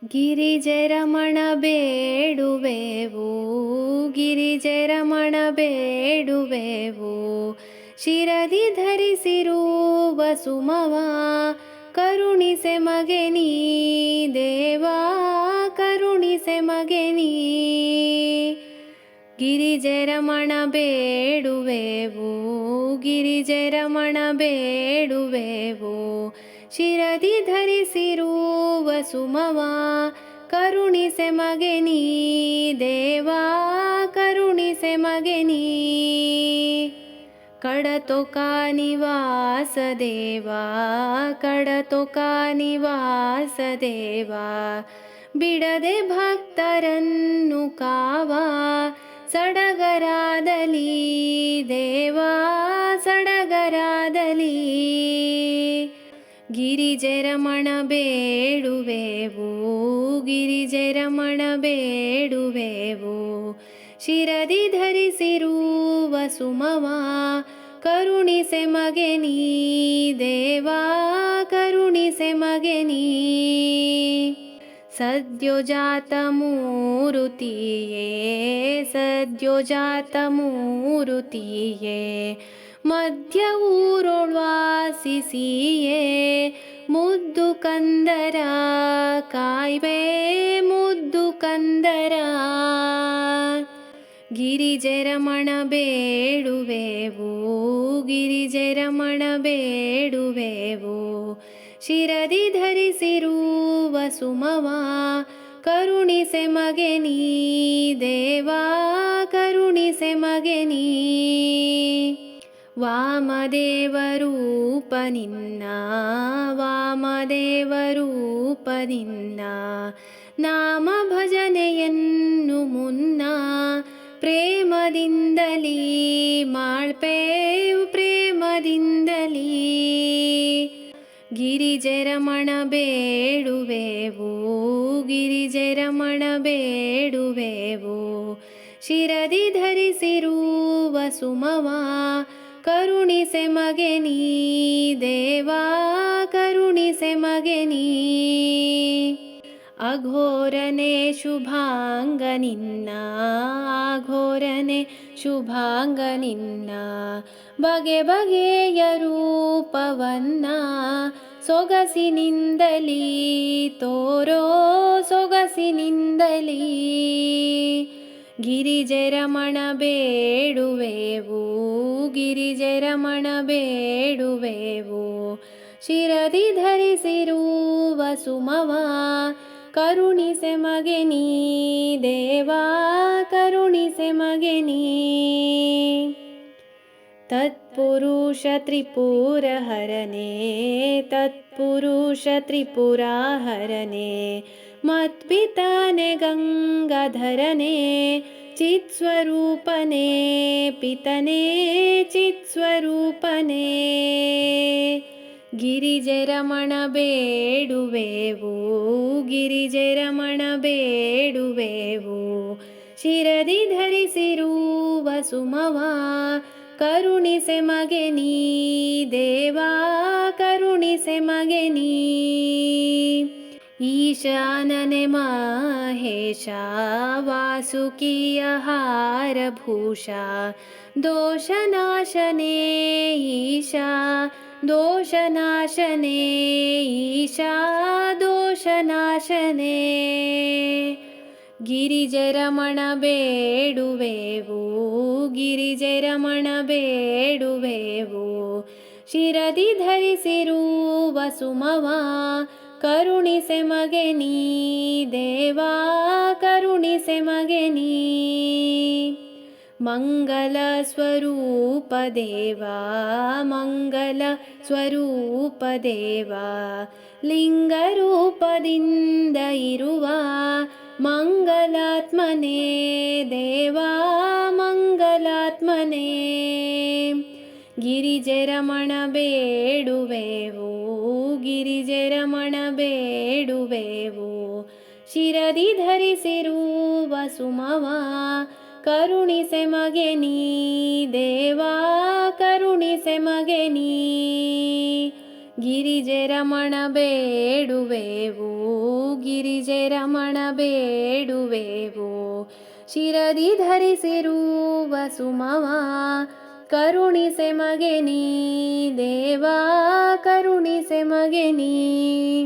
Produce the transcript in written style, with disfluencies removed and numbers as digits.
ಗಿರಿಜರಮಣ ಬೇಡುವೆವು, ಗಿರಿಜರಮಣ ಬೇಡುವೆವು. ಶಿರದಿ ಧರಿಸಿರುವ ಸುಮವ ಕರುಣಿಸೆ ಮಗೆ ನೀ ದೇವಾ, ಕರುಣಿಸೆ ಮಗೆ ನೀ. ಗಿರಿಜರಮಣ ಬೇಡುವೆವು, ಗಿರಿಜರಮಣ ಬೇಡುವೆವು. ಶಿರದಿ ಧರಿಸಿರುವ ಸುಮವ ಕರುಣಿಸೆ ಮಗೆ ನೀ ದೇವಾ, ಕರುಣಿಸೆ ಮಗೆ ನೀ. ಕಡತೊಕ ನಿವಾಸ ದೇವಾ, ಕಡತೊಕ ನಿವಾಸ ದೇವಾ. ಬಿಡದೆ ಭಕ್ತರನ್ನು ಕಾವ ಸಡಗರಾದಲಿ ದೇವಾ, ಸಡಗರಾದಲಿ. ಗಿರಿಜರಮಣ ಬೇಡುವೆವು, ಗಿರಿಜರಮಣ ಬೇಡುವೆವು. ಶಿರದಿ ಧರಿಸಿರುವ ಸುಮವ ಕರುಣಿಸೆ ಮಗೆ ನೀ ದೇವಾ, ಕರುಣಿಸೆ ಮಗೆ ನೀ. ಸದ್ಯೋಜಾತ ಮೂರುತಿಯೇ, ಸದ್ಯೋಜಾತ ಮೂರುತಿಯೇ. ಮಧ್ಯ ಊರೊಳ್ವಾಸಿಸಿಯೇ ಮುದ್ದು ಕಂದರ ಕಾಯ್ವೆ, ಮುದ್ದು ಕಂದರ. ಗಿರಿಜರಮಣ ಬೇಡುವೆವು, ಗಿರಿಜರಮಣ ಬೇಡುವೆವು. ಶಿರದಿ ಧರಿಸಿರುವ ಸುಮವ ಕರುಣಿಸೆ ಮಗೆ ನೀ ದೇವಾ, ಕರುಣಿಸೆ ಮಗೆ ನೀ. ವಾಮದೇವರೂಪ ನಿನ್ನ, ವಾಮದೇವರೂಪ ನಿನ್ನ. ನಾಮ ಭಜನೆಯನ್ನು ಮುನ್ನ ಪ್ರೇಮದಿಂದಲೀ ಮಾಡ್ಪೇವು, ಪ್ರೇಮದಿಂದಲೀ. ಗಿರಿಜರಮಣ ಬೇಡುವೆವು, ಗಿರಿಜರಮಣ ಬೇಡುವೆವು. ಶಿರದಿ ಧರಿಸಿರುವ ಸುಮವ ಕರುಣಿಸೆ ಮಗೆ ನೀ ದೇವಾ, ಕರುಣಿಸೆ ಮಗೆ ನೀ. ಅಘೋರನೆ ಶುಭಾಂಗ ನಿನ್ನ, ಅಘೋರನೆ ಶುಭಾಂಗ ನಿನ್ನ. ಬಗೆ ಬಗೆಯ ರೂಪವನ್ನ ಸೊಗಸಿನಿಂದಲೀ ತೋರೋ, ಸೊಗಸಿನಿಂದಲೀ. ಗಿರಿಜರಮಣ ಬೇಡುವೆವು, ಗಿರಿಜರಮಣ ಬೇಡುವೆವು. ಶಿರದಿ ಧರಿಸಿರುವ ಸುಮವ ಕರುಣಿಸೆ ಮಗೆ ನೀ ದೇವಾ, ಕರುಣಿಸೆ ಮಗೆ ನೀ. ತತ್ಪುರುಷ ತ್ರಿಪುರ ಹರನೆ, ತತ್ಪುರುಷ ತ್ರಿಪುರ ಹರನೆ. ಮತ್ಪಿತನೆ ಗಂಗಾಧರನೆ ಚಿತ್ಸ್ವರೂಪನೆ, ಪಿತನೆ ಚಿತ್ಸ್ವರೂಪನೆ. ಗಿರಿಜರಮಣ ಬೇಡುವೆವು, ಗಿರಿಜರಮಣ ಬೇಡುವೆವು. ಶಿರದಿ ಧರಿಸಿರುವ ಸುಮವ ಕರುಣಿಸೆ ಮಗೆ ನೀ ದೇವಾ, ಕರುಣಿಸೆ ಮಗೆ ನೀ. ಈಶಾನನೆ ಮಹೇಶ ವಾಸುಕಿಯ ಹಾರಭೂಷ. ದೋಷನಾಶನೇ ಈಶಾ, ದೋಷನಾಶನೇ ಈಶಾ, ದೋಷನಾಶನೇ. ಗಿರಿಜರಮಣ ಬೇಡುವೆವು, ಗಿರಿಜರಮಣ ಬೇಡುವೆವು. ಶಿರದಿ ಧರಿಸಿರುವ ಸುಮವ ಕರುಣಿಸೆ ಮಗೆ ನೀ ದೇವಾ, ಕರುಣಿಸೆ ಮಗೆ ನೀ. ಮಂಗಲ ಸ್ವರೂಪ ದೇವಾ, ಮಂಗಲ ಸ್ವರೂಪ ದೇವಾ. ಲಿಂಗರೂಪದಿಂದ ಇರುವ ಮಂಗಲಾತ್ಮನೇ ದೇವಾ, ಮಂಗಲಾತ್ಮನೇ. ಗಿರಿಜರಮಣ ಬೇಡುವೆವು, ಗಿರಿಜರಮಣ ಬೇಡುವೆವು. ಶಿರದಿ ಧರಿಸಿರುವ ಸುಮವ ಕರುಣಿಸೆ ಮಗೆ ನೀ ದೇವಾ, ಕರುಣಿಸೆ ಮಗೆ ನೀ. ಗಿರಿಜೆ ರಮಣ ಬೇಡುವೆವು, ಗಿರಿಜೆ ರಮಣ ಬೇಡುವೆವು. ಶಿರದಿ ಧರಿಸಿರುವ ಸುಮವ ಕರುಣಿಸೆ ಮಗೆ ನೀ ದೇವಾ, ಕರುಣಿಸೆ ಮಗೆ ನೀ.